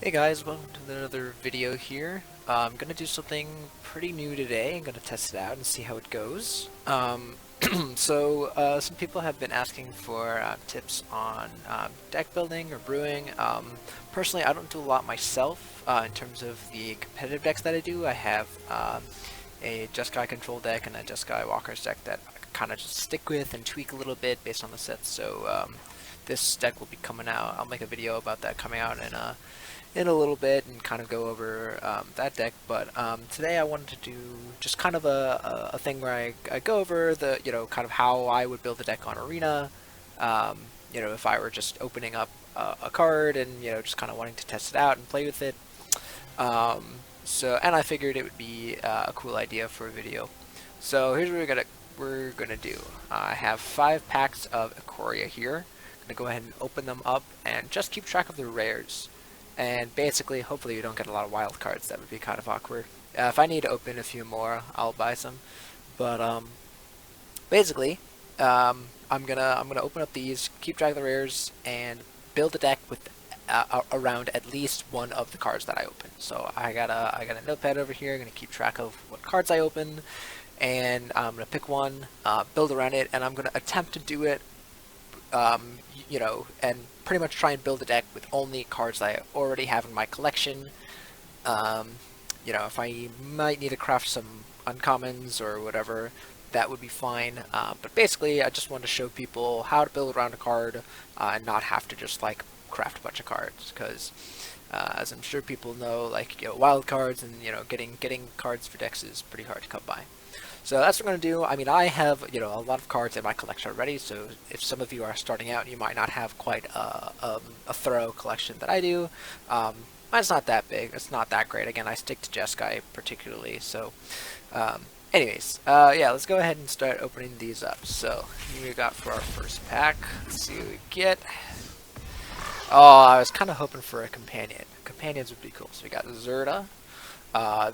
Hey guys, welcome to another video here. I'm gonna do something pretty new today. I'm gonna test it out and see how it goes. Some people have been asking for tips on deck building or brewing. Personally, I don't do a lot myself in terms of the competitive decks that I do. I have a Jeskai control deck and a Jeskai Walker's deck that I kind of just stick with and tweak a little bit based on the sets. This deck will be coming out. I'll make a video about that coming out in a little bit and kind of go over that deck. But today I wanted to do just kind of a thing where I go over the, kind of how I would build a deck on Arena. If I were just opening up a card and, just kind of wanting to test it out and play with it. And I figured it would be a cool idea for a video. So here's what we're gonna do. I have 5 packs of Ikoria here. I'm gonna go ahead and open them up and just keep track of the rares. And basically, hopefully you don't get a lot of wild cards. That would be kind of awkward. If I need to open a few more, I'll buy some. But basically, I'm gonna open up these, keep track of the rares, and build a deck with around at least one of the cards that I open. So I got a notepad over here. I'm gonna keep track of what cards I open, and I'm gonna pick one, build around it, and I'm gonna attempt to do it. And pretty much try and build a deck with only cards that I already have in my collection. If I might need to craft some uncommons or whatever, that would be fine. But basically, I just want to show people how to build around a card and not have to just like craft a bunch of cards. Because as I'm sure people know, wild cards and getting cards for decks is pretty hard to come by. So that's what I'm going to do. I mean, I have, a lot of cards in my collection already, so if some of you are starting out, you might not have quite a thorough collection that I do. Mine's not that big. It's not that great. Again, I stick to Jeskai particularly, so... let's go ahead and start opening these up. So, here we got for our first pack. Let's see what we get. Oh, I was kind of hoping for a companion. Companions would be cool. So we got Zirda.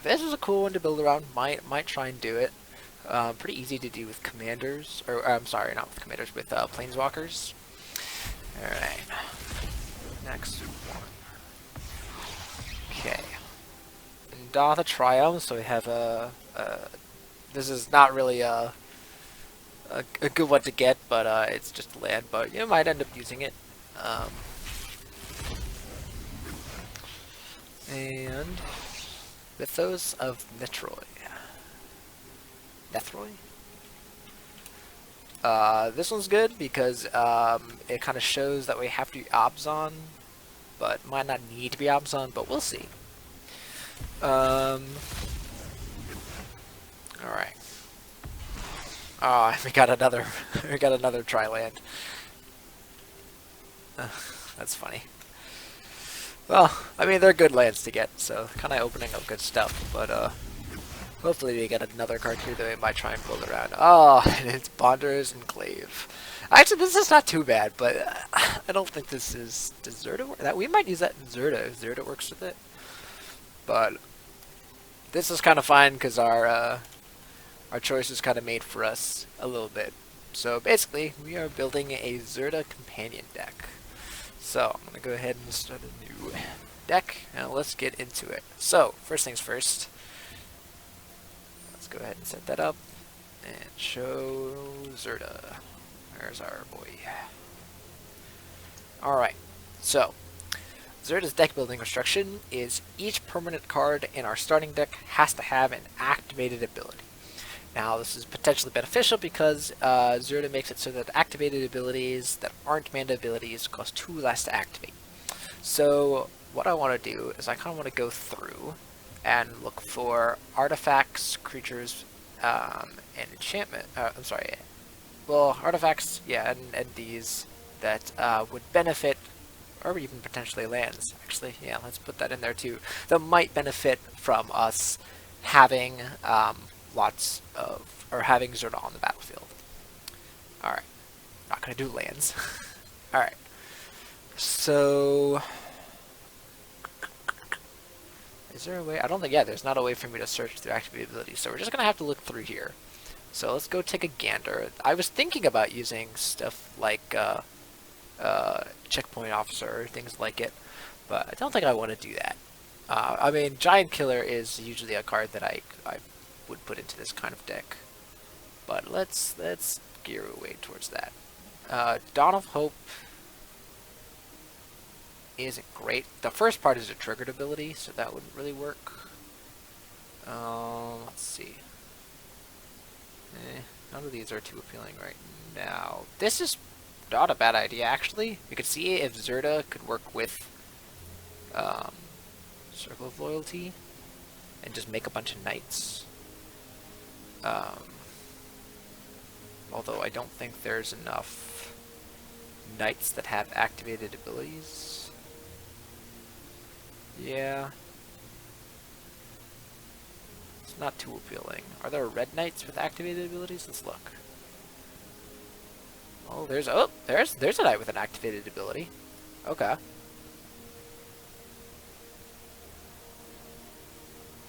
This is a cool one to build around. Might try and do it. Pretty easy to do with commanders, or I'm sorry, not with commanders, with planeswalkers. Alright, next one. Okay. Ndatha Triumph, so we have this is not really a good one to get, but it's just land, but you might end up using it. And Mythos of Netroy. Nethroy? This one's good because it kind of shows that we have to be Obzon, but might not need to be Obzon, but we'll see. Alright. Oh, we got another Tri-land. That's funny. Well, I mean, they're good lands to get, so kind of opening up good stuff, but hopefully we get another card here that we might try and build around. Oh, and it's Bonder's Enclave. Actually, this is not too bad, but I don't think this is... Does Zirda work? We might use that in Zirda if Zirda works with it. But this is kind of fine because our choice is kind of made for us a little bit. So basically, we are building a Zirda companion deck. So I'm going to go ahead and start a new deck, and let's get into it. So, first things first. Go ahead and set that up and show Zirda. There's our boy. Alright, so Zirda's deck building instruction is each permanent card in our starting deck has to have an activated ability. Now this is potentially beneficial because Zirda makes it so that activated abilities that aren't mana abilities cost 2 less to activate. So what I want to do is I kind of want to go through and look for artifacts, creatures, and enchantment. Artifacts, yeah, and these that would benefit, or even potentially lands. Actually, yeah, let's put that in there too. That might benefit from us having having Zirda on the battlefield. All right, not gonna do lands. All right, so. Is there a way? I don't think, yeah, there's not a way for me to search through activated abilities, so we're just going to have to look through here. So let's go take a gander. I was thinking about using stuff like checkpoint officer or things like it, but I don't think I want to do that. I mean, Giant Killer is usually a card that I would put into this kind of deck, but let's gear away towards that. Dawn of Hope isn't great. The first part is a triggered ability, so that wouldn't really work. Let's see. None of these are too appealing right now. This is not a bad idea, actually. We could see if Zirda could work with Circle of Loyalty and just make a bunch of knights. Although I don't think there's enough knights that have activated abilities. Yeah. It's not too appealing. Are there red knights with activated abilities? Let's look. Oh, there's a knight with an activated ability. Okay.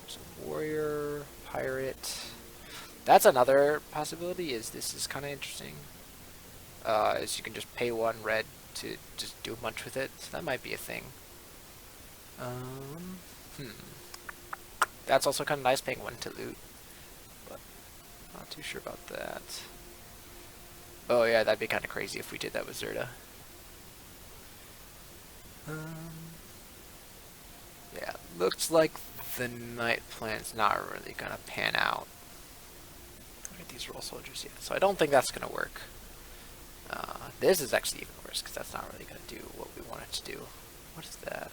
There's a warrior, pirate. That's another possibility. This is kind of interesting. Is you can just pay 1 red to just do a bunch with it. So that might be a thing. That's also kind of nice, paying 1 to loot, but not too sure about that. Oh yeah, that'd be kind of crazy if we did that with Zirda. Yeah, looks like the night plan's not really gonna pan out. Look at these roll soldiers yet, so I don't think that's gonna work. This is actually even worse, because that's not really gonna do what we want it to do. What is that?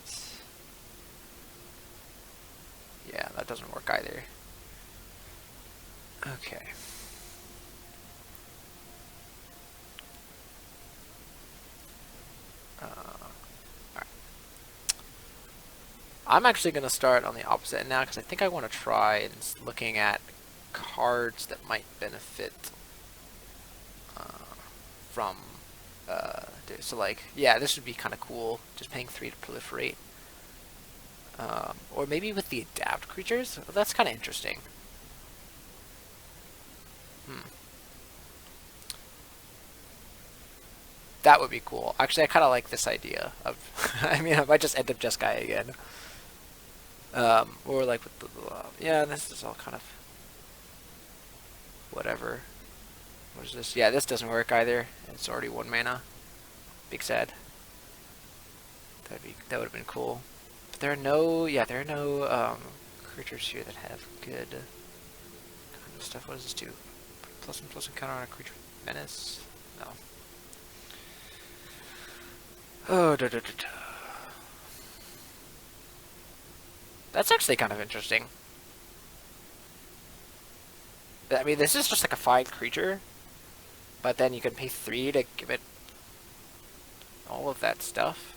Yeah, that doesn't work either. Okay. Alright. I'm actually going to start on the opposite end now, because I think I want to try and looking at cards that might benefit from so like, yeah, this would be kind of cool, just paying 3 to proliferate. Or maybe with the adapt creatures? Well, that's kind of interesting. That would be cool. Actually, I kind of like this idea of... I mean, I might just end up Jeskai again. Or like with the... yeah, this is all kind of... whatever. What is this? Yeah, this doesn't work either. It's already 1 mana. Big sad. That would have been cool. But there are no... yeah, there are no creatures here that have good kind of stuff. What does this do? +1/+1 counter on a creature menace? No. Oh, That's actually kind of interesting. I mean, this is just like a 5 creature, but then you can pay 3 to give it all of that stuff.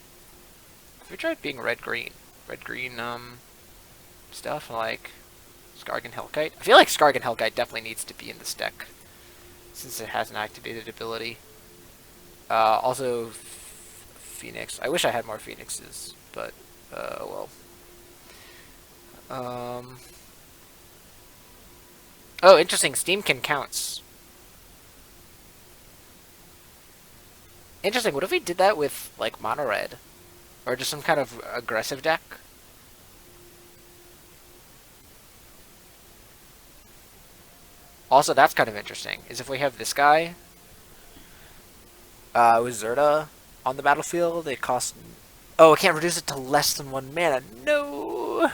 Have we tried being red-green? Red-green, stuff, like Skargan Hellkite? I feel like Skargan Hellkite definitely needs to be in this deck, since it has an activated ability. Also, Phoenix. I wish I had more Phoenixes, but, well. Oh, interesting. Steamkin counts. Interesting. What if we did that with, like, mono red? Or just some kind of aggressive deck? Also, that's kind of interesting, is if we have this guy, with Zirda on the battlefield, it costs... oh, I can't reduce it to less than 1 mana. No!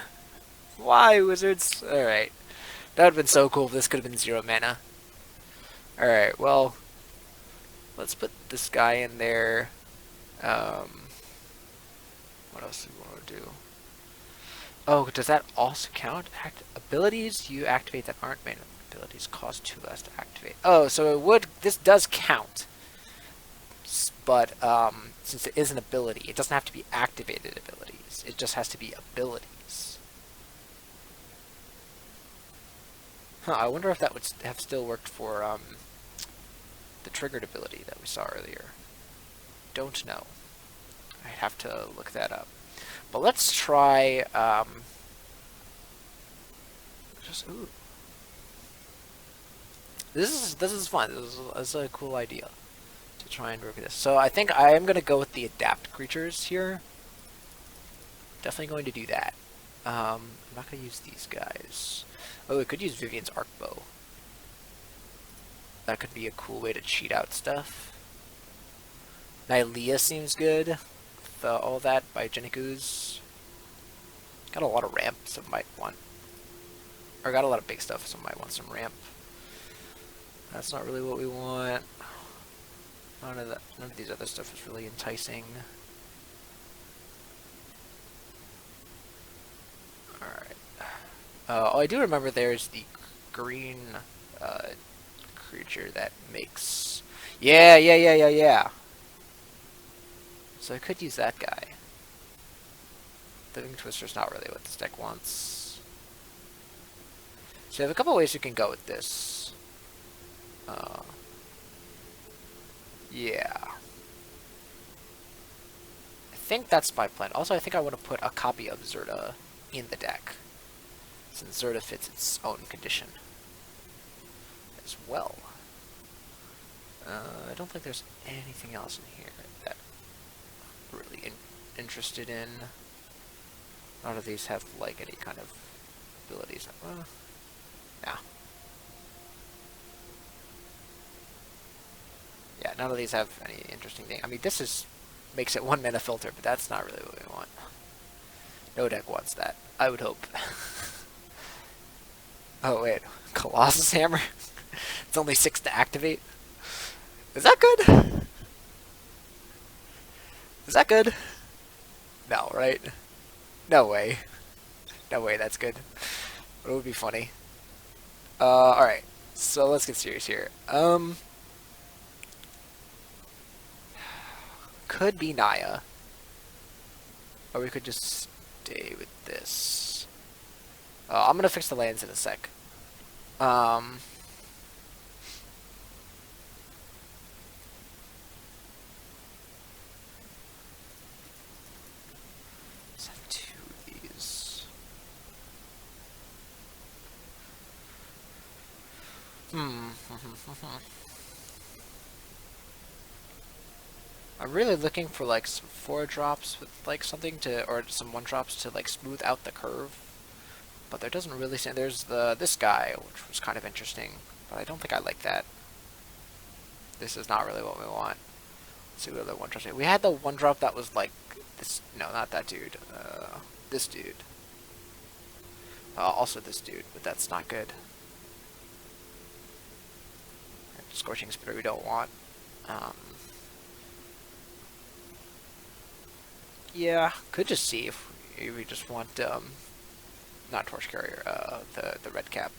Why, wizards? Alright. That would have been so cool if this could have been 0 mana. Alright, well... let's put this guy in there. What else do we want to do? Oh, does that also count? Abilities you activate that aren't mana abilities cost 2 less to activate. Oh, so it would... this does count. But, since it is an ability, it doesn't have to be activated abilities. It just has to be abilities. Huh, I wonder if that would have still worked for, the triggered ability that we saw earlier. Don't know. I have to look that up. But let's try, ooh. This is fun. This is a cool idea to try and work with this. So I think I am going to go with the adapt creatures here. definitely going to do that. I'm not going to use these guys. Oh, we could use Vivian's arc bow. That could be a cool way to cheat out stuff. Nylea seems good. With, all that by Geniku's. Got a lot of ramp, so might want... Or got a lot of big stuff, so might want some ramp. That's not really what we want. None of these other stuff is really enticing. Alright. Oh, I do remember there's the green creature that makes... Yeah. So I could use that guy. Living Twister's not really what this deck wants. So I have a couple ways you can go with this. Yeah. I think that's my plan. Also, I think I want to put a copy of Zirda in the deck, since Zirda fits its own condition as well. I don't think there's anything else in here that I'm really interested in. None of these have, like, any kind of abilities. Yeah. Yeah, none of these have any interesting thing. I mean, this makes it 1 mana filter, but that's not really what we want. No deck wants that. I would hope. Oh, wait. Colossus Hammer? It's only 6 to activate? Is that good? Is that good? No, right? No way. No way that's good. But it would be funny. Alright. So let's get serious here. Could be Naya. Or we could just stay with this. I'm gonna fix the lands in a sec. Let's have 2 of these. I'm really looking for like some 4-drops with like something to, or some 1-drops to like smooth out the curve. But there doesn't really seem, there's this guy, which was kind of interesting, but I don't think I like that. This is not really what we want. Let's see what other 1-drops. We had the 1-drop that was like this, no, not that dude. This dude. Also this dude, but that's not good. Scorching Spitter we don't want. Yeah, could just see if we just want, not Torch Carrier, the red cap.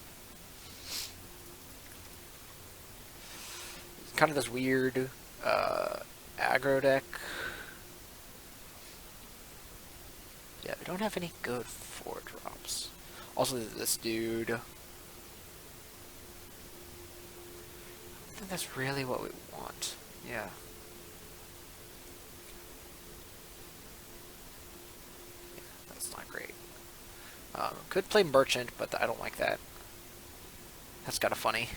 Kind of this weird, aggro deck. Yeah, we don't have any good 4-drops. Also, this dude. I think that's really what we want. Yeah. That's not great. Could play Merchant, but I don't like that. That's kind of funny.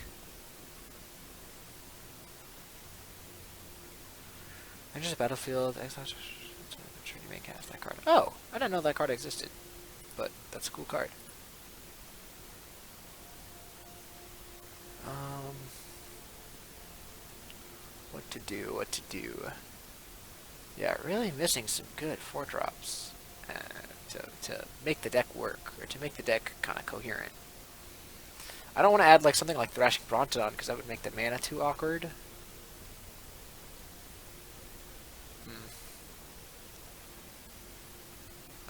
Enters the battlefield. You may cast that card. Oh, I didn't know that card existed, but that's a cool card. What to do? Yeah, really missing some good 4-drops to make the deck work, or to make the deck kind of coherent. I don't want to add like something like Thrashing Brontodon, because that would make the mana too awkward.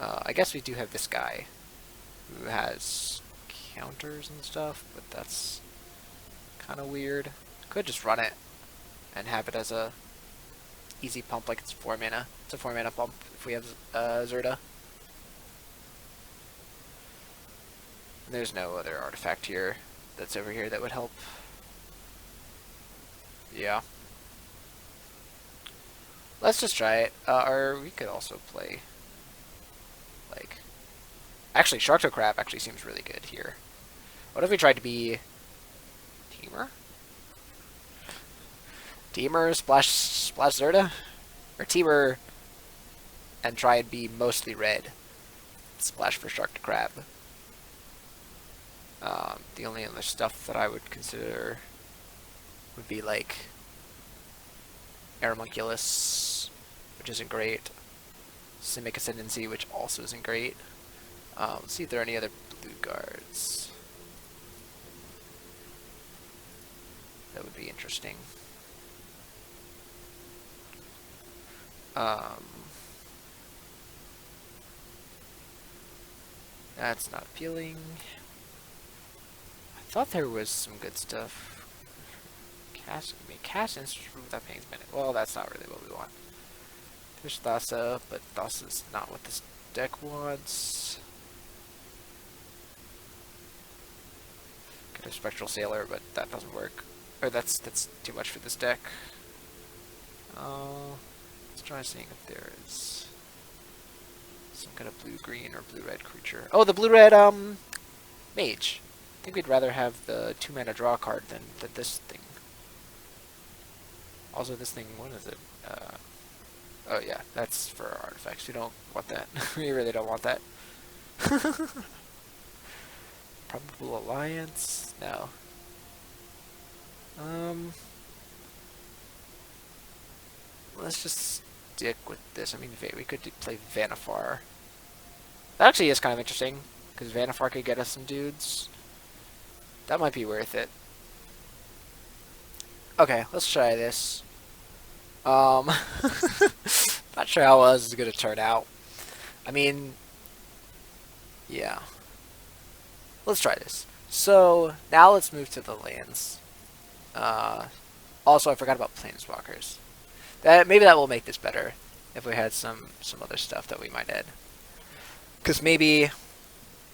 I guess we do have this guy who has counters and stuff, but that's kind of weird. Could just run it and have it as a easy pump, like it's 4 mana. It's a 4 mana pump if we have Zirda. And there's no other artifact here that's over here that would help. Yeah. Let's just try it. Or we could also play, like... Actually, Sharkto Crab actually seems really good here. What if we tried to be... Teamer? Teamer splash Zirda? Or Teamer and try and be mostly red. Splash for Shark to Crab. The only other stuff that I would consider would be like Aeromunculus, which isn't great. Simic Ascendancy, which also isn't great. Let's see if there are any other blue guards. That would be interesting. That's not appealing. I thought there was some good stuff. Cast Instance without paying spin it. Well, that's not really what we want. There's Thassa, but Thassa's not what this deck wants. Could have Spectral Sailor, but that doesn't work. Or that's too much for this deck. Let's try seeing if there is some kind of blue-green or blue-red creature. Oh, the blue-red mage. I think we'd rather have the 2-mana draw card than this thing. Also, this thing, what is it? Oh yeah, that's for our artifacts. We don't want that. We really don't want that. Probable Alliance? No. Let's just stick with this. I mean, we could play Vanifar. That actually is kind of interesting, because Vanifar could get us some dudes. That might be worth it. Okay, let's try this. Not sure how well this is going to turn out. I mean, yeah. Let's try this. So, now let's move to the lands. Also, I forgot about Planeswalkers. Maybe that will make this better, if we had some other stuff that we might add. Because maybe,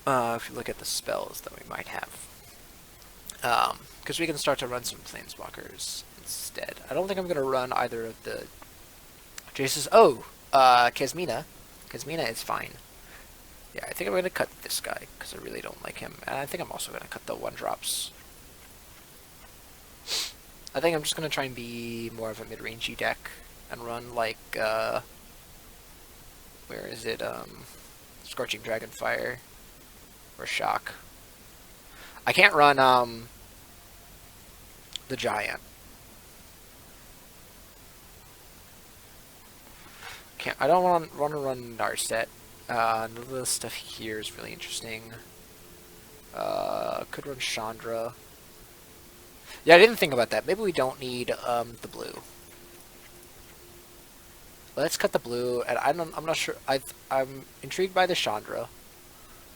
if you look at the spells that we might have. Because we can start to run some Planeswalkers instead. I don't think I'm going to run either of the Jaces. Oh, Kasmina. Kasmina is fine. Yeah, I think I'm going to cut this guy, because I really don't like him. And I think I'm also going to cut the 1-drops. I think I'm just going to try and be more of a mid-rangey deck, and run like, where is it, Scorching Dragonfire, or Shock. I can't run, the Giant. I don't want to run Narset. None of the stuff here is really interesting. Could run Chandra. Yeah, I didn't think about that. Maybe we don't need the blue. Let's cut the blue, and I'm not sure. I'm intrigued by the Chandra.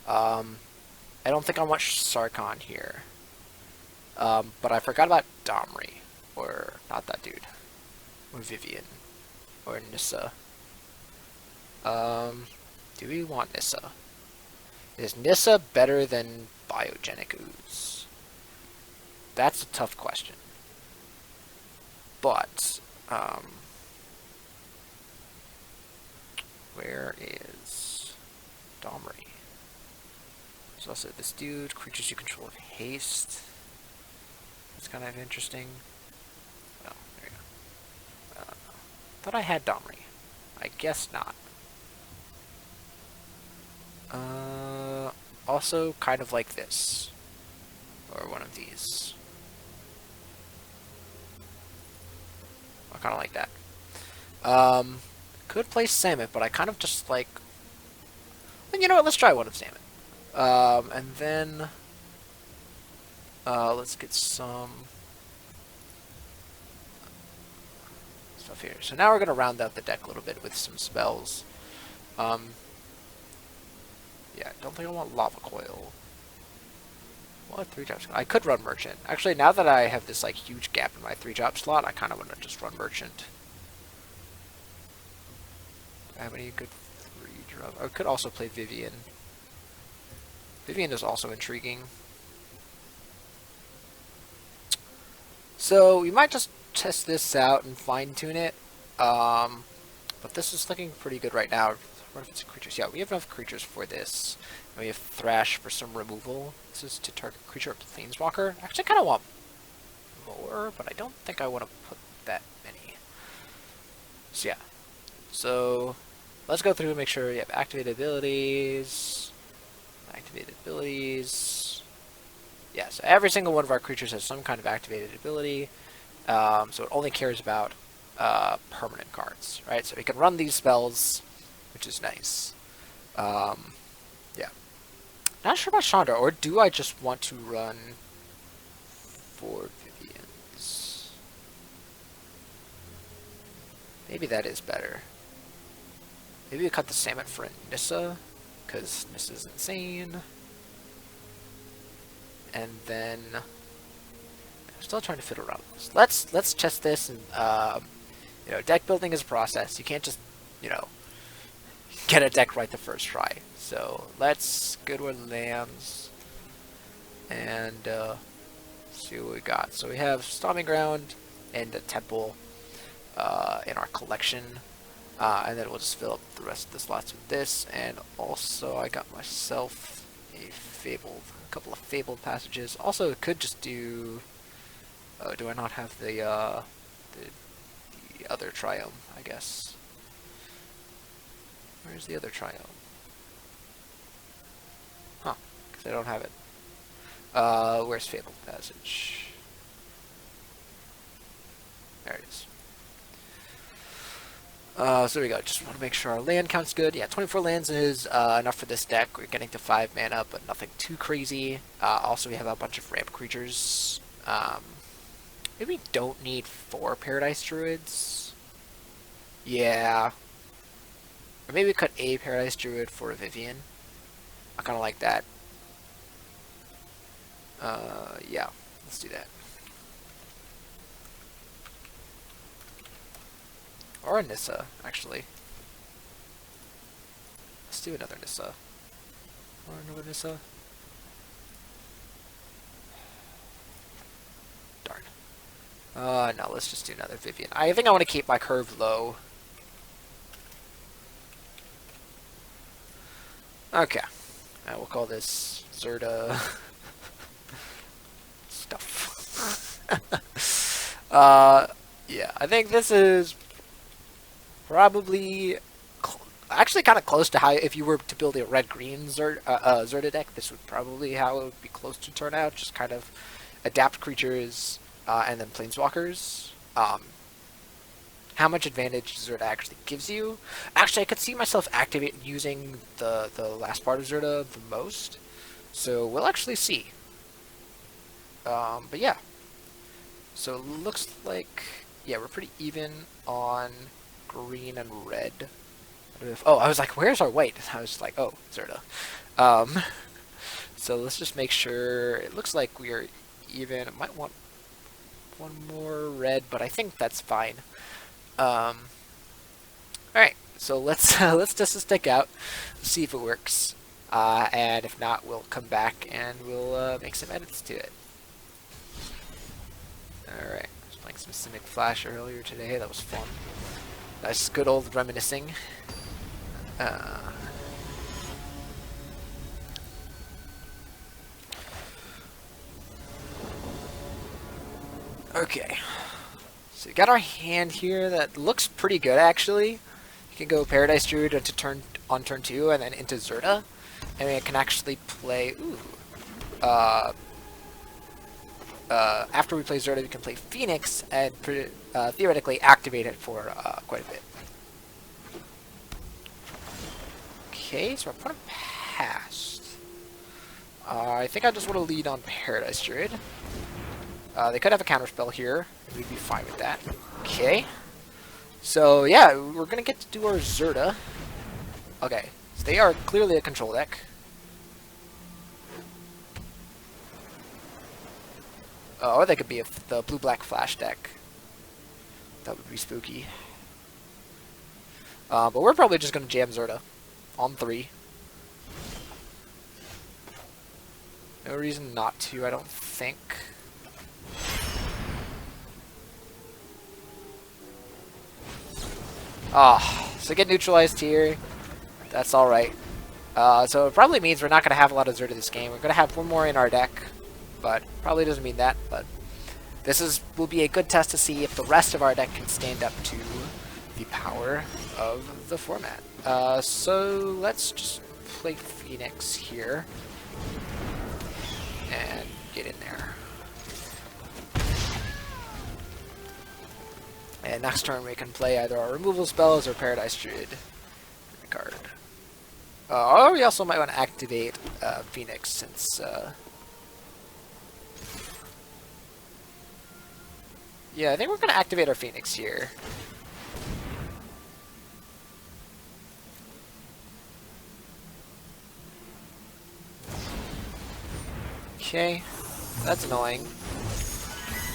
I don't think I want Sarkhan here. But I forgot about Domri, or not that dude, or Vivian, or Nissa. Do we want Nissa? Is Nissa better than Biogenic Ooze? That's a tough question. But, where is Domri? There's also this dude, creatures you control with haste. That's kind of interesting. Oh, there you go. Thought I had Domri. I guess not. Also kind of like this. Or one of these. I kind of like that. Could play Samet, but I kind of just like... Well, you know what, let's try one of Samet. And then... let's get some... stuff here. So now we're going to round out the deck a little bit with some spells. Yeah, I don't think I want Lava Coil. What 3-drop? I could run Merchant. Actually, now that I have this like huge gap in my 3-drop slot, I kind of want to just run Merchant. Do I have any good 3-drop? I could also play Vivian. Vivian is also intriguing. So we might just test this out and fine-tune it. But this is looking pretty good right now. What if it's creatures? Yeah, we have enough creatures for this. And we have Thrash for some removal. This is to target creature or Planeswalker. Actually, I kind of want more, but I don't think I want to put that many. So yeah. So let's go through and make sure you have activated abilities. Activated abilities. Yeah, so every single one of our creatures has some kind of activated ability. So it only cares about permanent cards, right? So we can run these spells, which is nice. Yeah. Not sure about Chandra, or do I just want to run 4 Vivians? Maybe that is better. Maybe we cut the salmon for Nissa, because Nissa's insane. And then I'm still trying to fiddle around with this. Let's test this, and you know, deck building is a process. You can't just, you know, get a deck right the first try. So let's go to our lands and see what we got. So we have Stomping Ground and a Temple in our collection, and then we'll just fill up the rest of the slots with this. And also, I got myself a couple of Fabled passages. Also, it could just do. Oh, do I not have the other Triome? I guess. Where's the other Triome? Huh? Because I don't have it. Where's Fabled Passage? There it is. So there we go. Just want to make sure our land count's good. Yeah, 24 lands is enough for this deck. We're getting to 5 mana, but nothing too crazy. Also, we have a bunch of ramp creatures. Maybe we don't need 4 Paradise Druids. Yeah. Or maybe we cut a Paradise Druid for a Vivian. I kind of like that. Yeah, let's do that. Or a Nissa, actually. Let's do another Nissa. Or another Nissa. Darn. No, let's just do another Vivian. I think I want to keep my curve low. Okay. We'll call this Zirda stuff. Yeah, I think this is probably actually kind of close to how, if you were to build a red-green Zirda deck, this would probably how it would be close to turn out. Just kind of adapt creatures and then planeswalkers. How much advantage Zirda actually gives you. Actually, I could see myself using the last part of Zirda the most. So we'll actually see. But yeah. So it looks like, yeah, we're pretty even on green and red. Oh, I was like, where's our white? I was like, oh, Zirda. So let's just make sure. It looks like we're even. I might want one more red, but I think that's fine. Alright, so let's test this deck out, see if it works, and if not, we'll come back and we'll make some edits to it. Alright, I was playing some Simic Flash earlier today, that was fun. Nice good old reminiscing. Okay. So we got our hand here that looks pretty good, actually. You can go Paradise Druid on turn 2 and then into Zirda. And we can actually play... Ooh. After we play Zirda, we can play Phoenix and theoretically activate it for quite a bit. Okay, so we're putting past. I think I just want to lead on Paradise Druid. They could have a counterspell here, and we'd be fine with that. Okay. So, yeah, we're going to get to do our Zirda. Okay, so they are clearly a control deck. Or they could be the blue-black flash deck. That would be spooky. But we're probably just going to jam Zirda on 3. No reason not to, I don't think. So get neutralized here. That's alright. So it probably means we're not going to have a lot of Zirda this game. We're going to have one more in our deck, but probably doesn't mean that. But this will be a good test to see if the rest of our deck can stand up to the power of the format. So let's just play Phoenix here and get in there. And next turn we can play either our removal spells or Paradise Druid card. Or we also might want to activate Phoenix since... yeah, I think we're going to activate our Phoenix here. Okay, that's annoying.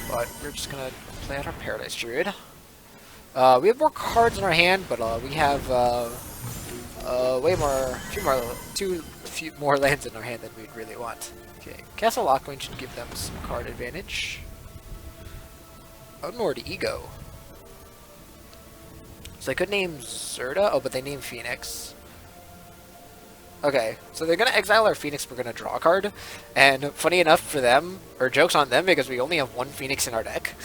But we're just going to play out our Paradise Druid. We have more cards in our hand, but we have two more lands in our hand than we'd really want. Okay, Castle Lockwind should give them some card advantage. Unmoored Ego. So they could name Zirda. Oh, but they named Phoenix. Okay, so they're gonna exile our Phoenix. We're gonna draw a card, and funny enough for them, or jokes on them, because we only have one Phoenix in our deck.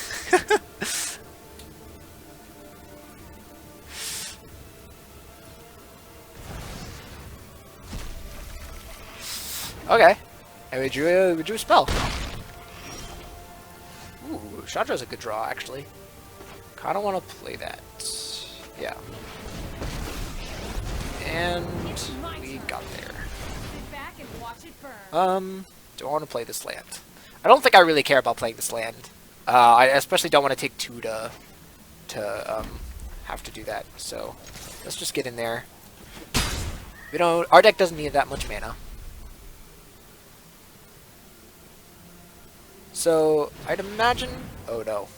Okay, and we drew a spell. Ooh, Chandra's a good draw, actually. Kind of want to play that. Yeah. And we got there. Do I want to play this land? I don't think I really care about playing this land. I especially don't want to take 2 to have to do that. So let's just get in there. We don't. Our deck doesn't need that much mana. So I'd imagine. Oh no.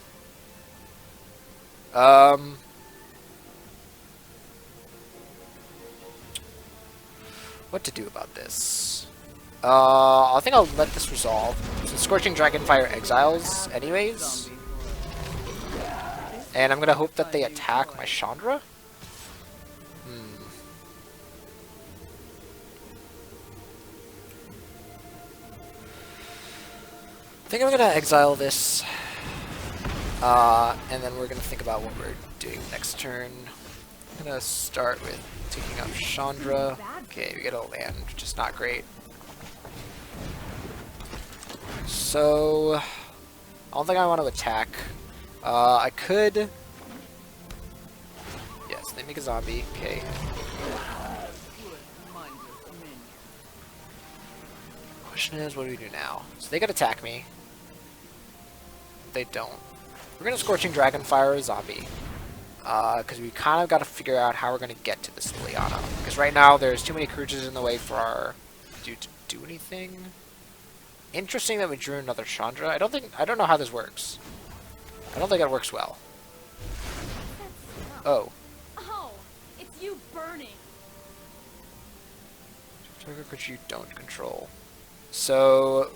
What to do about this? I think I'll let this resolve. So Scorching Dragonfire exiles anyways. And I'm gonna hope that they attack my Chandra. I think I'm gonna exile this. And then we're gonna think about what we're doing next turn. I'm gonna start with taking out Chandra. Okay, we get a land, which is not great. So, I don't think I want to attack. I could... Yes, they make a zombie. Okay. Question is, what do we do now? So they could attack me. They don't. We're going to Scorching Dragonfire a zombie. Because we kind of got to figure out how we're going to get to this Liliana. Because right now there's too many creatures in the way for our dude to do anything. Interesting that we drew another Chandra. I don't know how this works. I don't think it works well. Oh. Oh, it's you burning. Target creature you don't control. So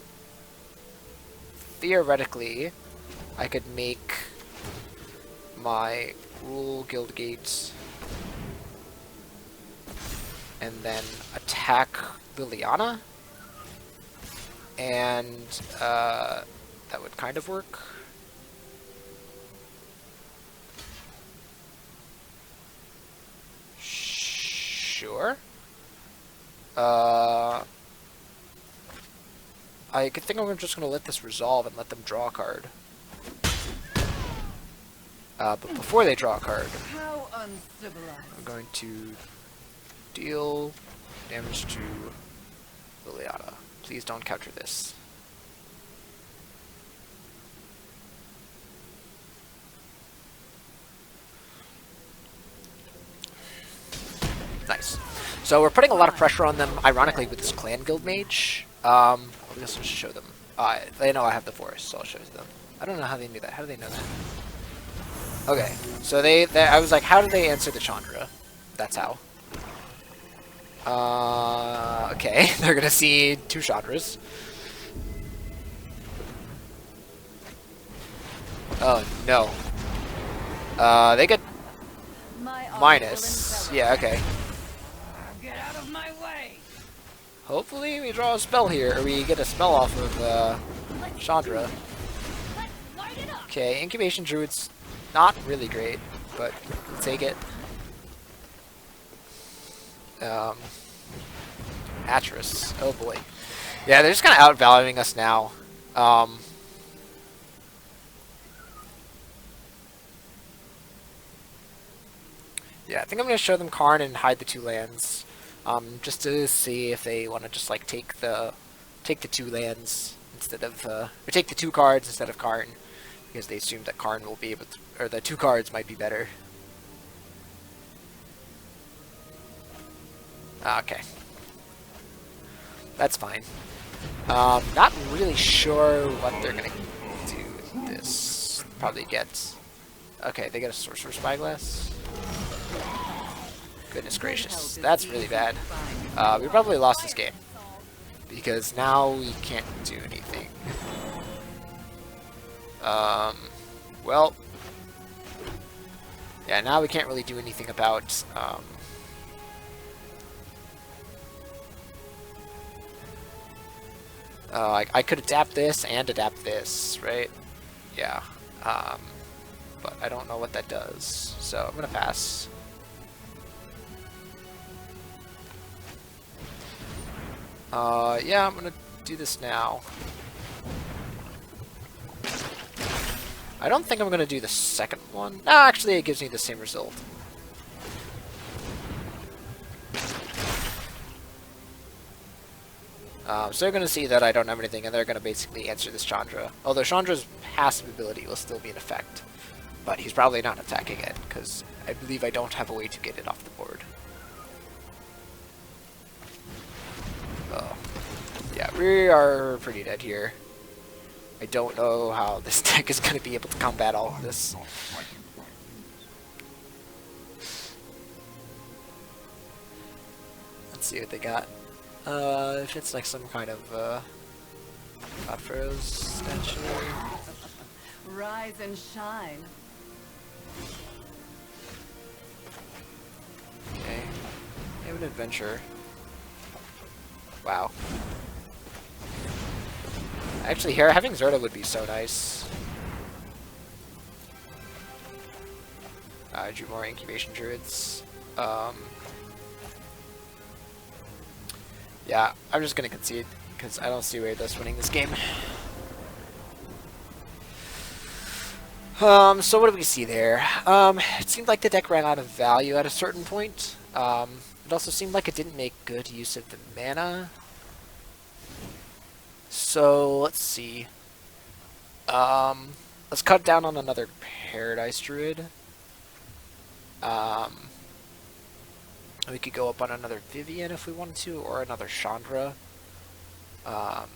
theoretically, I could make my Rule Guild Gates and then attack Liliana, and that would kind of work. Sure. I think I'm just going to let this resolve and let them draw a card. But before they draw a card, How uncivilized. I'm going to deal damage to Liliana. Please don't counter this. Nice. So we're putting a lot of pressure on them, ironically, with this Clan Guild Mage. I guess I'll just show them. They know I have the forest, so I'll show them. I don't know how they knew that. How do they know that? Okay, so I was like, how do they answer the Chandra? That's how. Okay, they're gonna see 2 Chandras. Oh no. They get minus. Yeah, okay. Get out of my way. Hopefully we draw a spell here, or we get a spell off of Chandra. Okay, Incubation Druid's not really great, but we'll take it. Um, Atris. Oh boy. Yeah, they're just kind of outvaluing us now. Yeah, I think I'm going to show them Karn and hide the 2 lands. Just to see if they want to just like take the 2 lands instead of or take the 2 cards instead of Karn, because they assume that Karn will be able to, or the 2 cards might be better. Okay, that's fine. Not really sure what they're gonna do with this. Probably get. Okay, they get a Sorcerer Spyglass. Goodness gracious, that's really bad. We probably lost this game because now we can't do anything. Well, yeah, now we can't really do anything about. I could adapt this and adapt this, right? Yeah. But I don't know what that does, so I'm gonna pass. Yeah, I'm gonna do this now. I don't think I'm gonna do the second one. No, actually, it gives me the same result. So they're gonna see that I don't have anything, and they're gonna basically answer this Chandra. Although Chandra's passive ability will still be in effect, but he's probably not attacking it because I believe I don't have a way to get it off the board. Oh. Yeah, we are pretty dead here. I don't know how this deck is going to be able to combat all of this. Let's see what they got. If it's like some kind of, God Pharaoh's statue. Rise and shine. Okay. They have an adventure. Wow. Actually, here, having Zirda would be so nice. Drew more incubation druids. Yeah, I'm just gonna concede because I don't see Raidless winning this game. So what do we see there? It seemed like the deck ran out of value at a certain point. It also seemed like it didn't make good use of the mana. So let's see. Let's cut down on another Paradise Druid. We could go up on another Vivian if we wanted to, or another Chandra. Yeah.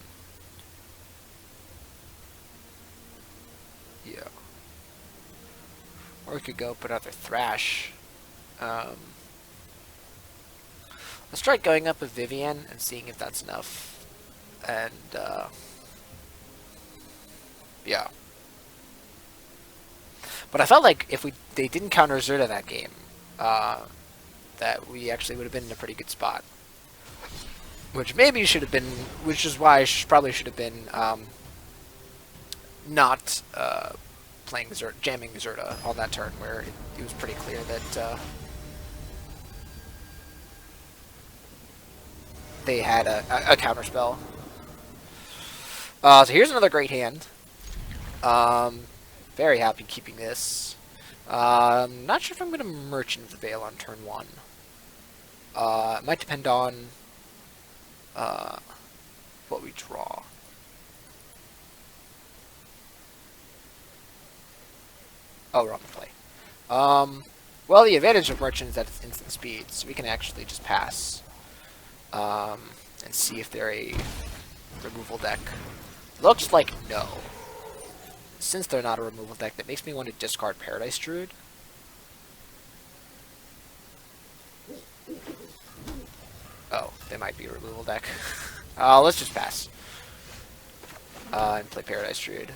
Or we could go up another Thrash. Let's try going up a Vivian and seeing if that's enough. And, yeah. But I felt like if they didn't counter Zirda that game, that we actually would have been in a pretty good spot. Which maybe should have been, which is why I probably should have been not playing Zirda, jamming Zirda on that turn, where it was pretty clear that they had a counter spell. So here's another great hand. Very happy keeping this. Not sure if I'm going to Merchant of the Veil on turn 1. It might depend on what we draw. Oh, wrong play. Well, the advantage of Merchant is that it's instant speed, so we can actually just pass. And see if they're a removal deck. Looks like no. Since they're not a removal deck, that makes me want to discard Paradise Druid. Oh, they might be a removal deck. Let's just pass. And play Paradise Druid.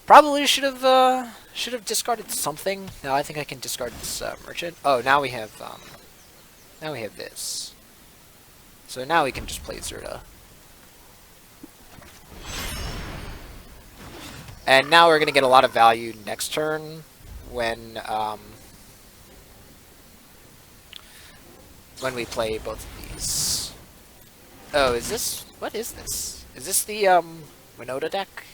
Probably should have discarded something. Now I think I can discard this Merchant. Oh, now we have this. So now we can just play Zirda. And now we're gonna get a lot of value next turn when we play both of these. Oh, is this... What is this? Is this the, Winota deck?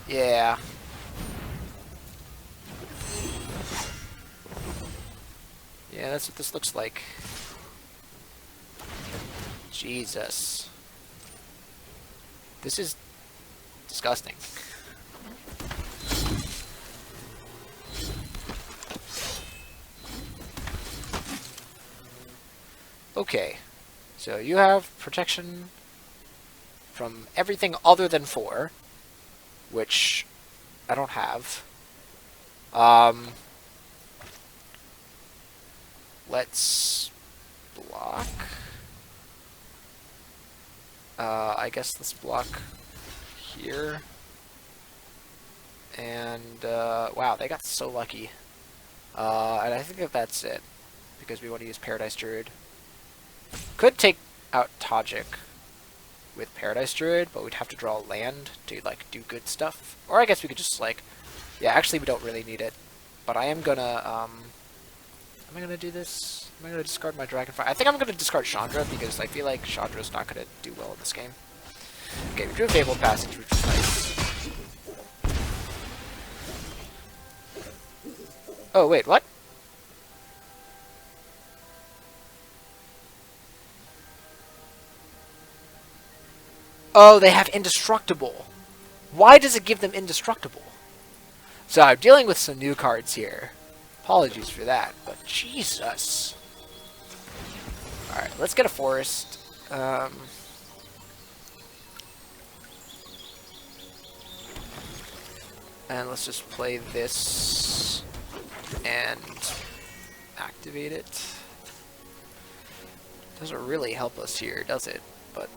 Yeah. Yeah, that's what this looks like. Jesus. This is disgusting. Okay. So you have protection from everything other than 4, which I don't have. Let's block. I guess let's block here. And, wow, they got so lucky. And I think that that's it, because we want to use Paradise Druid. Could take out Tajik with Paradise Druid, but we'd have to draw land to, like, do good stuff. Or I guess we could just, like... Yeah, actually we don't really need it. But I am gonna, am I gonna do this? Am I gonna discard my Dragonfire? I think I'm gonna discard Chandra, because I feel like Chandra's not gonna do well in this game. Okay, we drew Fabled Passage, which is nice. Oh, wait, what? Oh, they have Indestructible. Why does it give them Indestructible? So I'm dealing with some new cards here. Apologies for that, but Jesus. Alright, let's get a Forest. And let's just play this and activate it. Doesn't really help us here, does it? But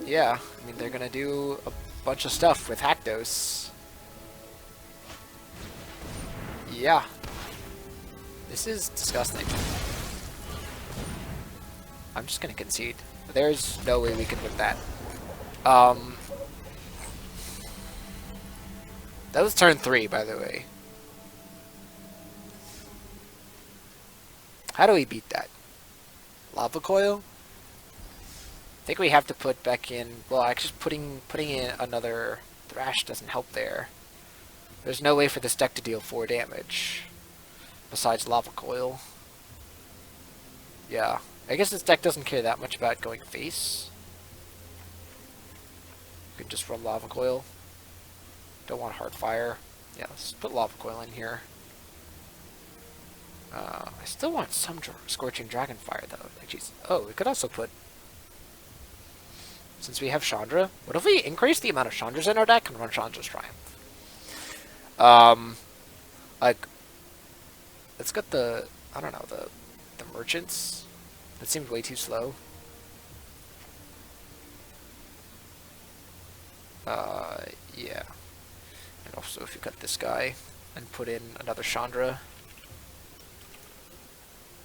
yeah, I mean, they're gonna do a bunch of stuff with Haktos. Yeah. This is disgusting. I'm just gonna concede. There's no way we can win that. That was turn 3, by the way. How do we beat that? Lava Coil? I think we have to put back in... Well, actually putting in another Thrash doesn't help there. There's no way for this deck to deal 4 damage. Besides Lava Coil. Yeah. I guess this deck doesn't care that much about going face. You could just run Lava Coil. Don't want Heartfire. Yeah, let's put Lava Coil in here. I still want some Scorching Dragonfire, though. Like, geez. Oh, we could also put... Since we have Chandra, what if we increase the amount of Chandras in our deck and run Chandra's Triumph? Like, let's get the... I don't know, the Merchants. That seems way too slow. Yeah. And also if you cut this guy and put in another Chandra.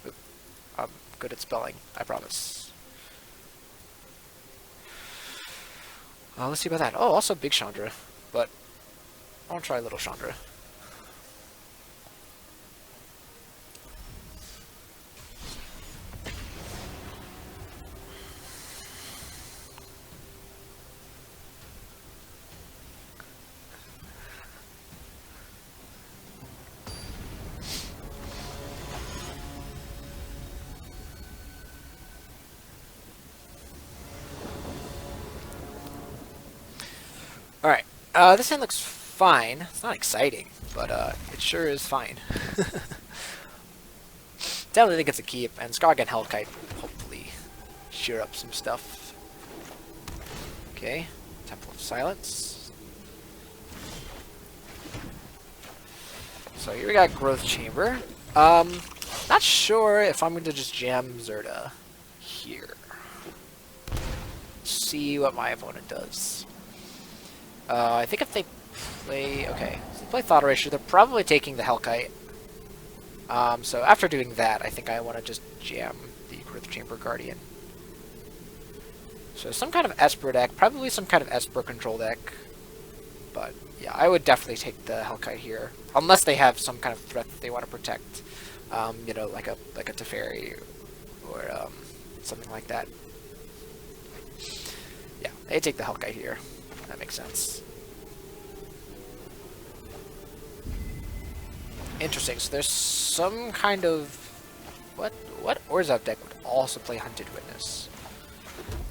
Oop. I'm good at spelling, I promise. Let's see about that. Oh, also big Chandra, but I want to try little Chandra. Alright, this hand looks fine. It's not exciting, but it sure is fine. Definitely think it's a keep, and Skog and Hellkite hopefully shear up some stuff. Okay, Temple of Silence. So here we got Growth Chamber. Not sure if I'm going to just jam Zirda here. See what my opponent does. I think if they play... Okay, so they play Thought Erasure, they're probably taking the Hellkite. So after doing that, I think I want to just jam the Growth Chamber Guardian. So some kind of Esper deck, probably some kind of Esper control deck. But yeah, I would definitely take the Hellkite here, unless they have some kind of threat that they want to protect. You know, like a Teferi or something like that. Yeah, they take the Hellkite here. That makes sense. Interesting. So there's some kind of what Orzhov deck would also play Hunted Witness.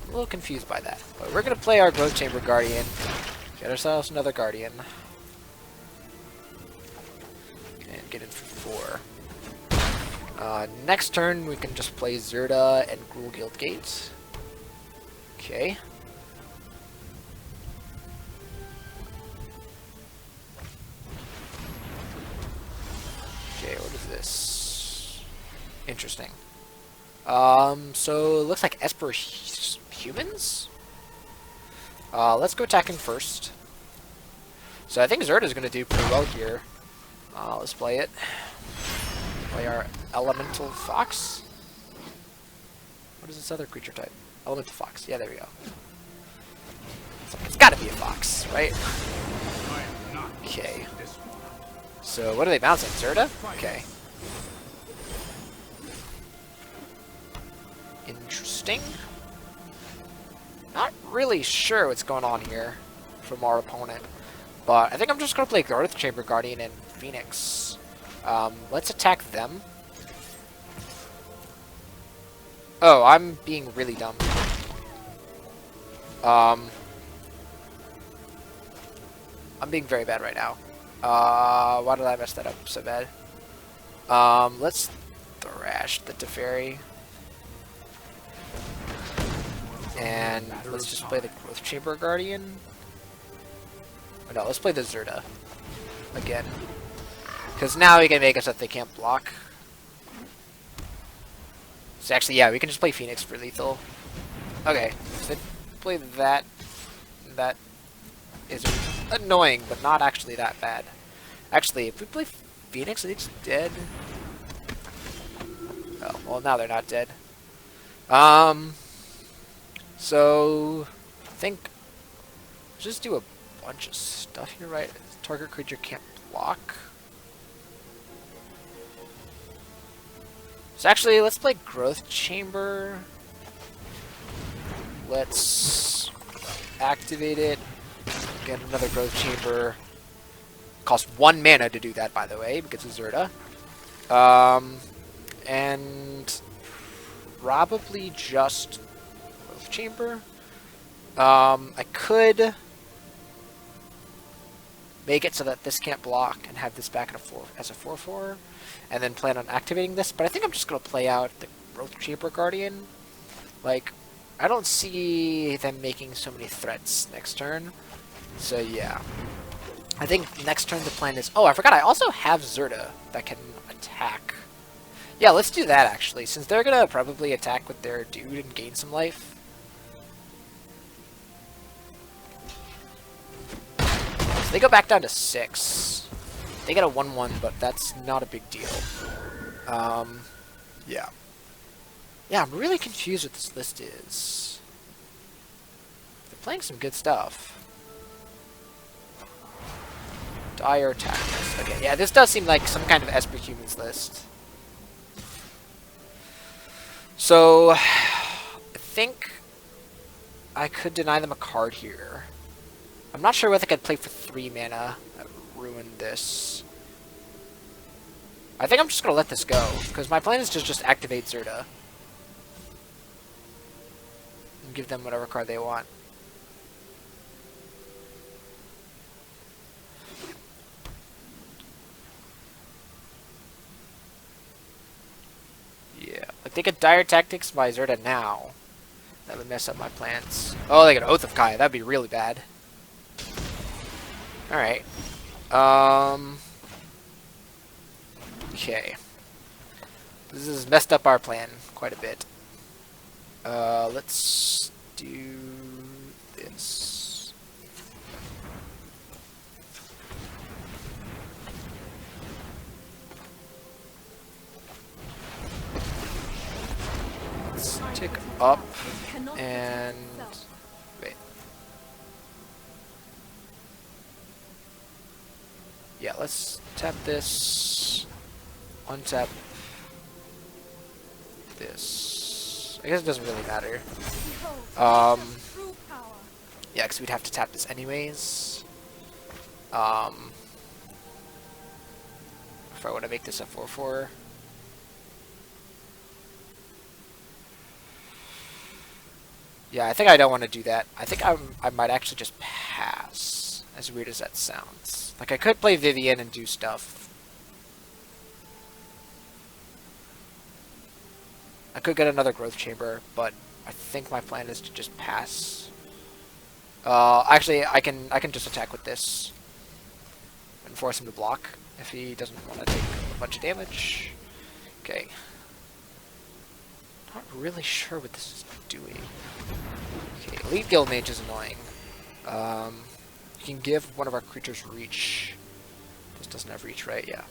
I'm a little confused by that, but we're gonna play our Growth Chamber Guardian. Get ourselves another Guardian. And get in for 4. Next turn, we can just play Zirda and Gruul Guildgate. Okay. Okay, what is this? Interesting. So it looks like Esper humans? Let's go attacking first. So I think Zirda's going to do pretty well here. Let's play it. Play our Elemental Fox. What is this other creature type? Elemental Fox. Yeah, there we go. It's got to be a fox, right? Okay. So what are they bouncing? Zirda? Okay. Interesting. Not really sure what's going on here from our opponent, but I think I'm just going to play Growth Chamber Guardian and Phoenix. Let's attack them. Oh, I'm being really dumb. I'm being very bad right now. Why did I mess that up so bad? Let's thrash the Teferi. And let's just play the Growth Chamber Guardian. Oh, no, let's play the Zirda again. Because now he can make us that they can't block. So actually, yeah, we can just play Phoenix for lethal. Okay, so play that. That is annoying, but not actually that bad. Actually, if we play Phoenix and it's dead... Oh, well, now they're not dead. So, I think just do a bunch of stuff here, right? Target creature can't block. So actually, let's play Growth Chamber. Let's activate it. Get another Growth Chamber. Costs 1 mana to do that, by the way, because of Zirda. And probably just Growth Chamber. I could make it so that this can't block and have this back at as a 4/4, and then plan on activating this. But I think I'm just gonna play out the Growth Chamber Guardian. Like, I don't see them making so many threats next turn. So yeah, I think next turn the plan is... Oh, I forgot, I also have Zirda that can attack. Yeah, let's do that actually, since they're gonna probably attack with their dude and gain some life. So they go back down to 6. They get a 1/1, but that's not a big deal. Yeah. Yeah, I'm really confused what this list is. They're playing some good stuff. Dire Tactics. Okay, yeah, this does seem like some kind of Esper Humans list. So, I think I could deny them a card here. I'm not sure whether I could play for 3 mana. That would ruin this. I think I'm just going to let this go, because my plan is to just activate Zirda. And give them whatever card they want. Yeah, like they get Dire Tactics by Zirda now. That would mess up my plans. Oh, they get Oath of Kaya. That'd be really bad. Alright. Okay. This has messed up our plan quite a bit. Let's do this. up, It cannot and protect itself. wait. Yeah, let's tap this, untap this. I guess it doesn't really matter. Behold, Um, nature's true power. yeah, because we'd have to tap this anyways. If I want to make this a 4/4. Yeah, I think I don't want to do that. I think I might actually just pass, as weird as that sounds. Like, I could play Vivian and do stuff. I could get another growth chamber, but I think my plan is to just pass. Actually, I can just attack with this and force him to block if he doesn't want to take a bunch of damage. Okay. Not really sure what this is doing. Okay, Elite Guild Mage is annoying. You can give one of our creatures reach. This doesn't have reach, right? Yeah.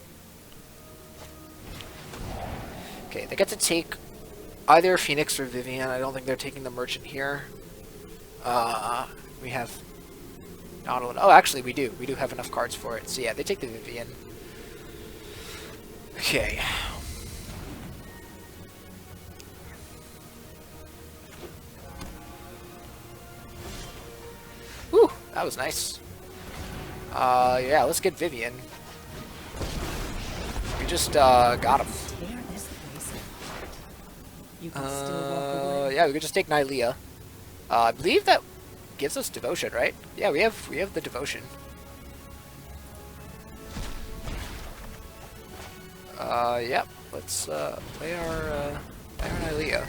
Okay, they get to take either Phoenix or Vivian. I don't think they're taking the Merchant here. We have... Oh, actually, we do. We do have enough cards for it. So yeah, they take the Vivian. Okay. Whew, that was nice. Yeah, let's get Vivian. We just, got him. Tear this place apart. You can still walk away. Yeah, we could just take Nylea. I believe that gives us devotion, right? Yeah, we have the devotion. Yep. Let's play our Nylea.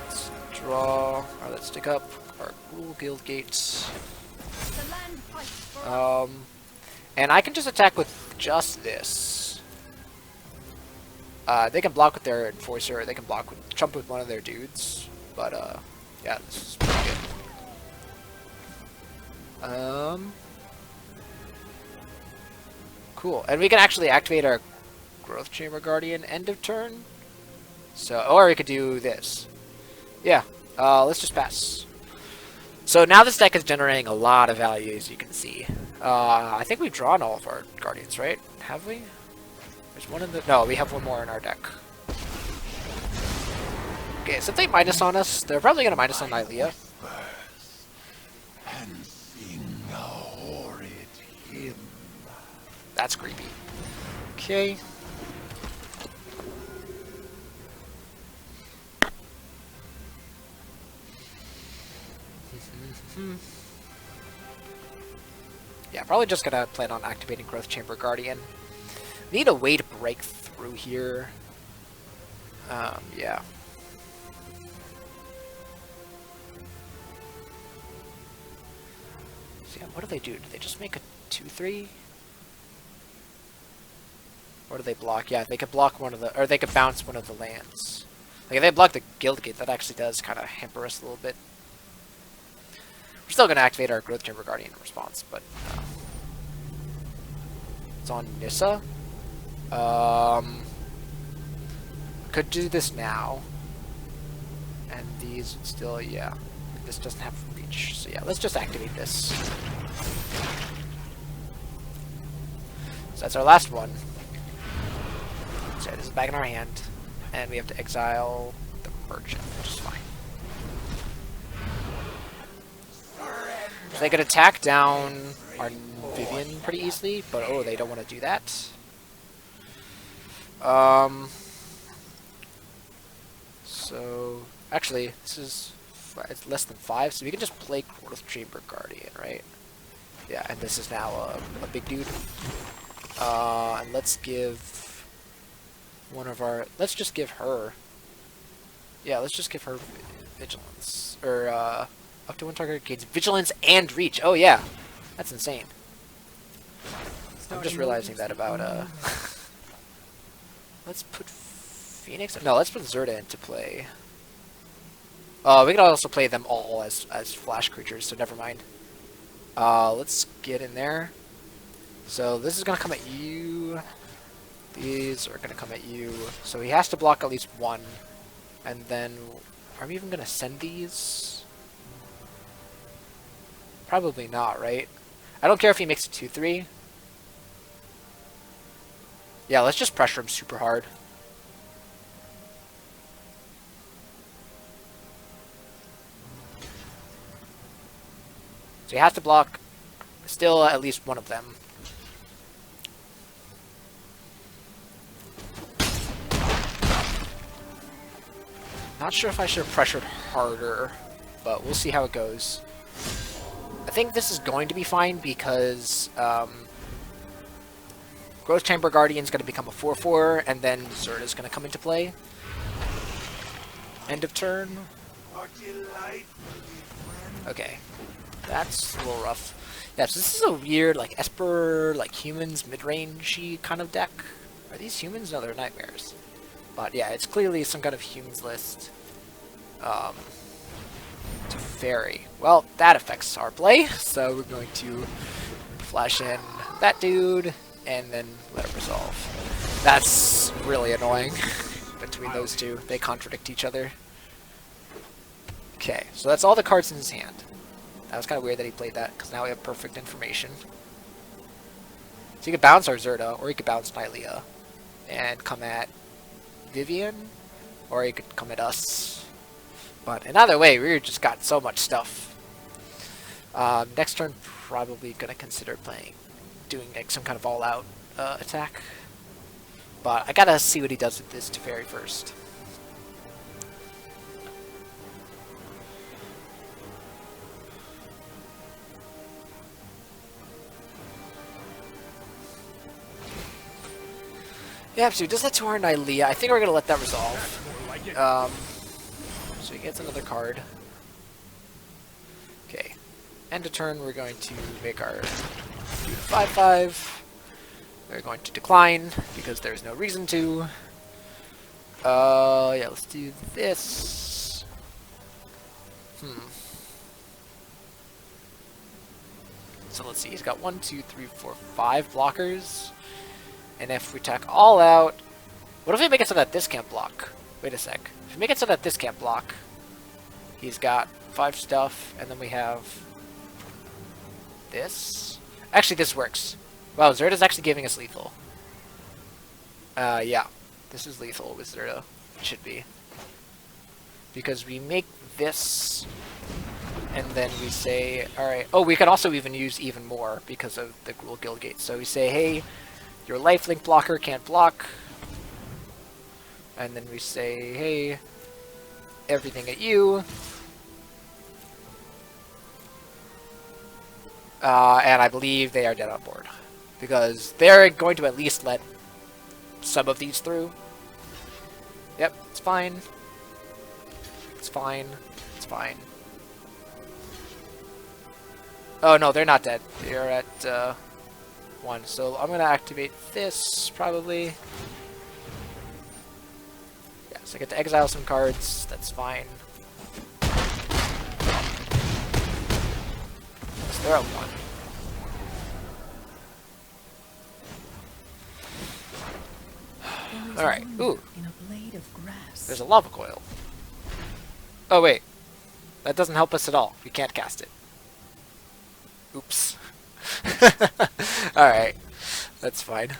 Let's draw. Or let's stick up our Ghoul Guild gates. The land fights for us. And I can just attack with just this. They can block with their Enforcer, or they can block with jump with one of their dudes. But yeah, this is pretty good. Cool. And we can actually activate our Growth Chamber Guardian end of turn. So, or we could do this. Yeah. Let's just pass. So now this deck is generating a lot of value, as you can see. I think we've drawn all of our Guardians, right? Have we? There's one in the... No, we have one more in our deck. Okay, so if they minus on us, they're probably going to minus on Nylea. And sing a horrid hymn. That's creepy. Okay. Yeah, probably just gonna plan on activating Growth Chamber Guardian. Need a way to break through here. Yeah. So yeah, what do they do? Do they just make a 2/3? Or do they block? Yeah, they could block one of the, or they could bounce one of the lands. Like if they block the Guild Gate, that actually does kind of hamper us a little bit. We're still gonna activate our Growth Chamber Guardian in response, but it's on Nissa. Could do this now, and these would still, yeah. This doesn't have reach, so yeah. Let's just activate this. So that's our last one. So this is back in our hand, and we have to exile the Merchant, which is fine. So they could attack down our Vivian pretty easily, but oh, they don't want to do that. So actually, this is it's less than 5, so we can just play Growth Chamber Guardian, right? Yeah, and this is now a big dude. And let's give one of our. Let's just give her. Yeah, let's just give her vigilance, or up to one target gains vigilance and reach. Oh yeah, that's insane. I'm just realizing that about Let's put Phoenix. No, let's put Zirda into play. We can also play them all as flash creatures, so never mind. Let's get in there. So this is gonna come at you. These are gonna come at you. So he has to block at least one. And then, are we even going to send these? Probably not, right? I don't care if he makes it 2-3. Yeah, let's just pressure him super hard. So he has to block still at least one of them. Not sure if I should have pressured harder, but we'll see how it goes. I think this is going to be fine because Growth Chamber Guardian is going to become a 4-4, and then Zirda is going to come into play. End of turn. Okay, that's a little rough. Yeah, so this is a weird, like, Esper, like, humans, mid-range-y kind of deck. Are these humans? No, they're nightmares. But yeah, it's clearly some kind of humans list. To fairy. Well, that affects our play, so we're going to flash in that dude, and then let it resolve. That's really annoying between those two. They contradict each other. Okay, so that's all the cards in his hand. That was kind of weird that he played that, because now we have perfect information. So he could bounce our Zirda, or he could bounce Nylea, and come at Vivian, or he could come at us. But in either way, we just got so much stuff. Next turn, probably gonna consider doing like some kind of all-out attack. But I gotta see what he does with this Teferi first. Yeah, so he does that to our Nylea. I think we're gonna let that resolve. So he gets another card. Okay. End of turn, we're going to make our 2/5/5. We're going to decline, because there's no reason to. Yeah, let's do this. So let's see, he's got 1, 2, 3, 4, 5 blockers. And if we attack all out... What if we make it so that this can't block? Wait a sec. If we make it so that this can't block, he's got 5 stuff, and then we have this. Actually, this works. Wow, Zirda's actually giving us lethal. Yeah. This is lethal with Zirda. It should be. Because we make this, and then we say, alright. Oh, we could also even use even more because of the Gruul Guildgate. So we say, hey, your lifelink blocker can't block. And then we say, hey, everything at you. And I believe they are dead on board. Because they're going to at least let some of these through. Yep, it's fine. It's fine. It's fine. Oh no, they're not dead. They're at 1. So I'm going to activate this, probably. Yeah, so I get to exile some cards. That's fine. So they're at 1. Alright, ooh. In a blade of grass. There's a lava coil. Oh wait. That doesn't help us at all. We can't cast it. Oops. Alright. That's fine.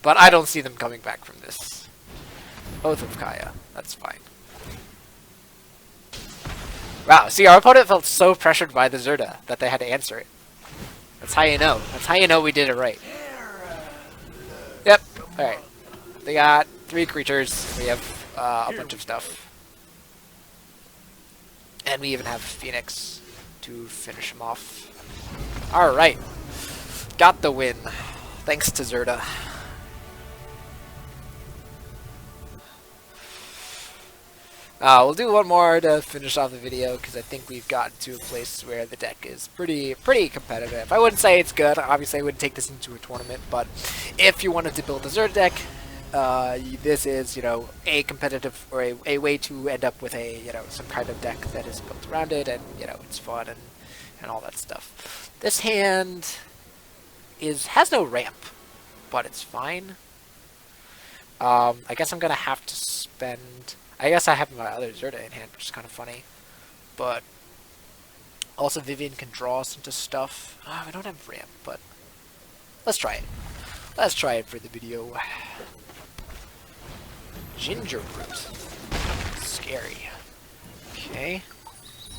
But I don't see them coming back from this. Oath of Kaya. That's fine. Wow, see, our opponent felt so pressured by the Zirda that they had to answer it. That's how you know. That's how you know we did it right. Yep. Alright. They got 3 creatures. We have a bunch of stuff. And we even have Phoenix to finish him off. Alright. Got the win. Thanks to Zirda. We'll do one more to finish off the video, because I think we've gotten to a place where the deck is pretty competitive. I wouldn't say it's good. Obviously, I wouldn't take this into a tournament, but if you wanted to build a Zirda deck, this is, you know, a competitive, or a way to end up with a, you know, some kind of deck that is built around it, and, you know, it's fun and all that stuff. This hand has no ramp, but it's fine. I guess I'm gonna have to spend... I guess I have my other Zirda in hand, which is kind of funny. But also Vivian can draw us into stuff. I don't have ramp, but let's try it. Let's try it for the video. Ginger root. Scary. Okay.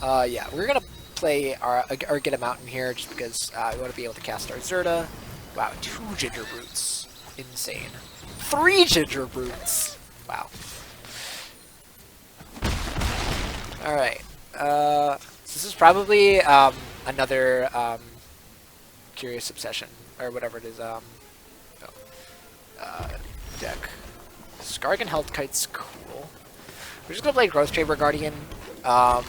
Yeah, we're gonna play or get a mountain here just because we want to be able to cast our Zirda. Wow, 2 ginger roots. Insane. 3 ginger roots. Wow. Alright. So this is probably another Curious Obsession, or whatever it is, deck. Skargan Held Kite's cool. We're just gonna play Growth Chamber Guardian. Yeah.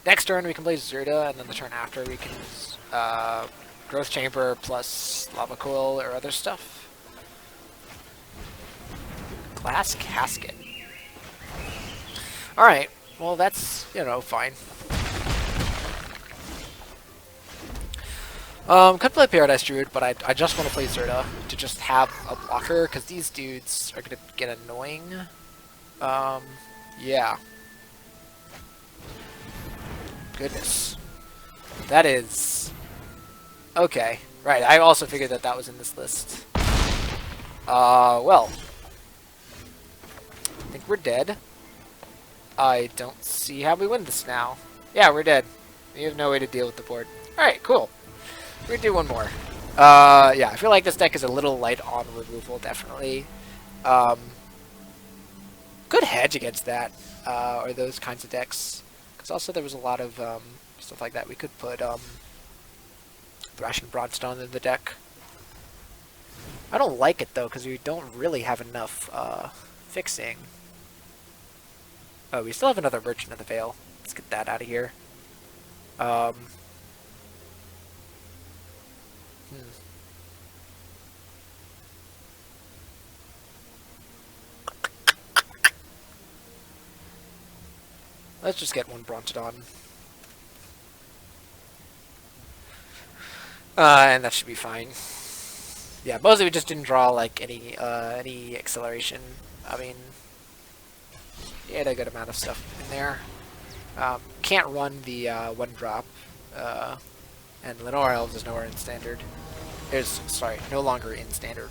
Next turn we can play Zirda, and then the turn after we can use Growth Chamber plus Lava Coil or other stuff. Glass Casket. Alright, well that's, you know, fine. Could play Paradise Druid, but I just want to play Zirda to just have a blocker, because these dudes are going to get annoying. Yeah. Goodness. That is... Okay. Right, I also figured that that was in this list. Well. I think we're dead. I don't see how we win this now. Yeah, we're dead. We have no way to deal with the board. Alright, cool. We're gonna do one more. Yeah, I feel like this deck is a little light on removal, definitely. Good hedge against that, or those kinds of decks. Because also there was a lot of stuff like that. We could put Thrash and Broadstone in the deck. I don't like it, though, because we don't really have enough fixing. Oh, we still have another Merchant of the Veil. Let's get that out of here. Let's just get one Brontodon. And that should be fine. Yeah, mostly we just didn't draw like any acceleration. I mean, he had a good amount of stuff in there. Can't run the 1-drop, and Lenore Elves is nowhere in standard. Sorry, no longer in standard.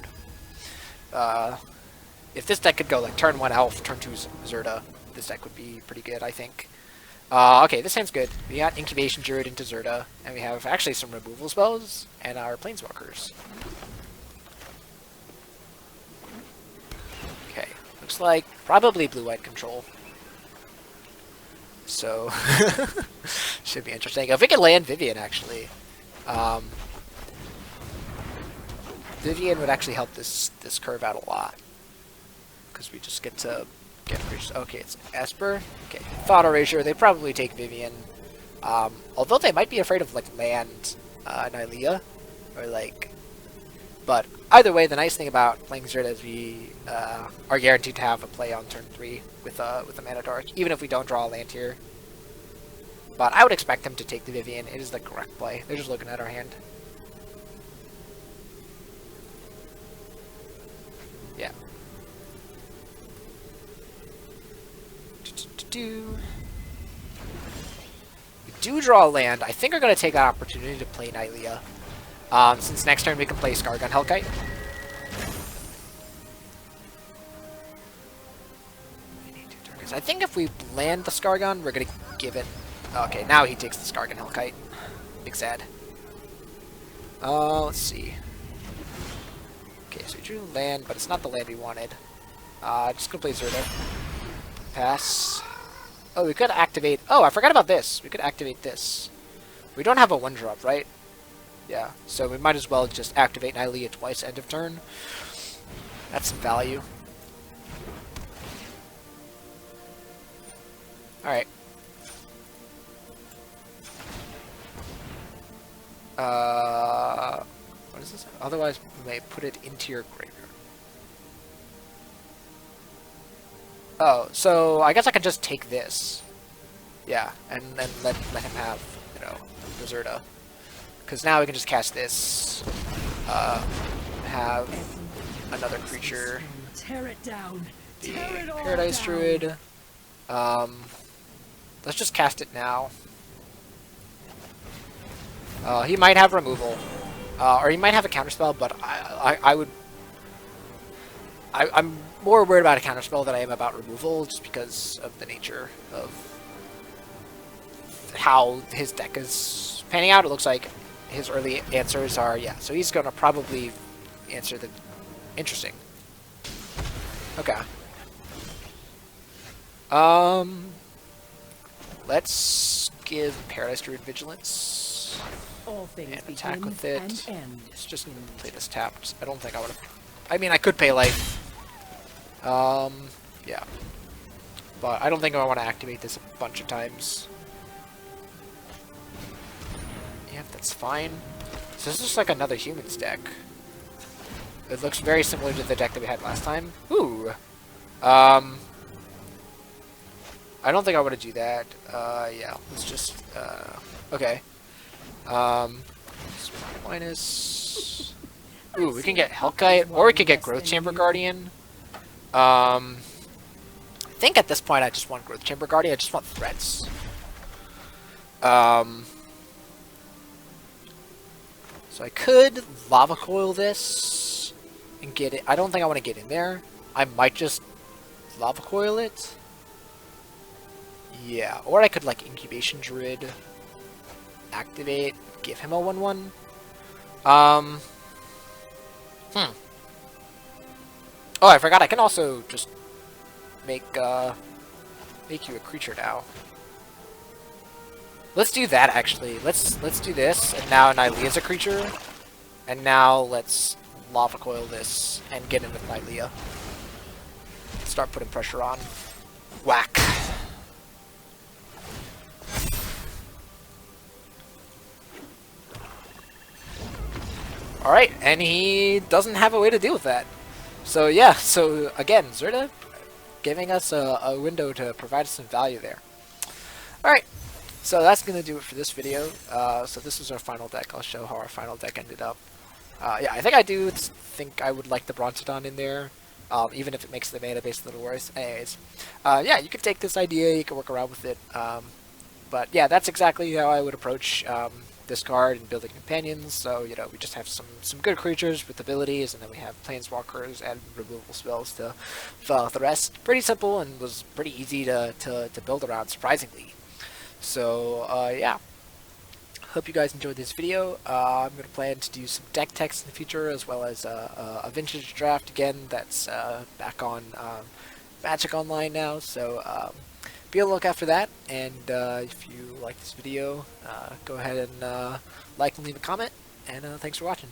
If this deck could go like turn 1 Elf, turn 2 Zirda, this deck would be pretty good, I think. Okay, this sounds good. We got Incubation Druid into Zirda, and we have actually some removal spells, and our Planeswalkers. Okay, looks like probably blue-white control. So, should be interesting. If we could land Vivian, actually. Vivian would actually help this curve out a lot. Because we just get to get rid. Okay, it's Esper. Okay, Thought Erasure. They probably take Vivian. Although they might be afraid of, like, land Nylea. Or, like... But either way, the nice thing about playing Zirda is we are guaranteed to have a play on turn 3 with a Mana Dark, even if we don't draw a land here. But I would expect them to take the Vivian. It is the correct play. They're just looking at our hand. Yeah. We do draw a land. I think we're going to take that opportunity to play Nylea. Since next turn we can play Skargun Hellkite. I think if we land the Skargun, we're going to give it... Okay, now he takes the Skargun Hellkite. Big sad. Let's see. Okay, so we drew land, but it's not the land we wanted. Just going to play Zirda. Pass. Oh, we could activate... Oh, I forgot about this. We could activate this. We don't have a 1-drop, right? Yeah, so we might as well just activate Nylea twice end of turn. That's some value. Alright. What is this? Otherwise, we may put it into your graveyard. Oh, so I guess I can just take this. Yeah, and then let him have, you know, the Zirda. Because now we can just cast this have another creature, Tear it down. the Tear it all Paradise down. Druid. Let's just cast it now. He might have removal, or he might have a counterspell, but I'm more worried about a counterspell than I am about removal, just because of the nature of how his deck is panning out. It looks like his early answers are, yeah, so he's going to probably answer the... Interesting. Okay. Let's give Paradise Druid Vigilance All things and attack begin with it. and end. Let's just play this tapped. I don't think I would have... I mean, I could pay life. Yeah. But I don't think I want to activate this a bunch of times. Yep, that's fine. So this is like another humans deck. It looks very similar to the deck that we had last time. Ooh. I don't think I want to do that. Yeah, let's just, okay. Minus... Ooh, we can get Hellkite, or we could get Growth Chamber Guardian. I think at this point I just want Growth Chamber Guardian, I just want threats. So I could Lava Coil this and get it. I don't think I want to get in there. I might just Lava Coil it. Yeah, or I could like Incubation Druid, activate, give him a 1/1. Oh, I forgot. I can also just make you a creature now. Let's do that actually. Let's do this, and now Nylea's a creature, and now let's Lava Coil this and get in with Nylea. Start putting pressure on. Whack. Alright, and he doesn't have a way to deal with that. So yeah, so again, Zirda giving us a window to provide us some value there. Alright, so that's going to do it for this video. So this is our final deck. I'll show how our final deck ended up. Yeah, I think I do think I would like the Bronzodon in there, even if it makes the mana base a little worse. Anyways, yeah, you could take this idea, you can work around with it. But yeah, that's exactly how I would approach this card and building companions. So, you know, we just have some good creatures with abilities, and then we have planeswalkers and removal spells to fill out the rest. Pretty simple, and was pretty easy to build around, surprisingly. So, yeah. Hope you guys enjoyed this video. I'm going to plan to do some deck techs in the future, as well as a vintage draft again that's back on Magic Online now. So, be on the lookout for that, and if you like this video, go ahead and like and leave a comment, and thanks for watching.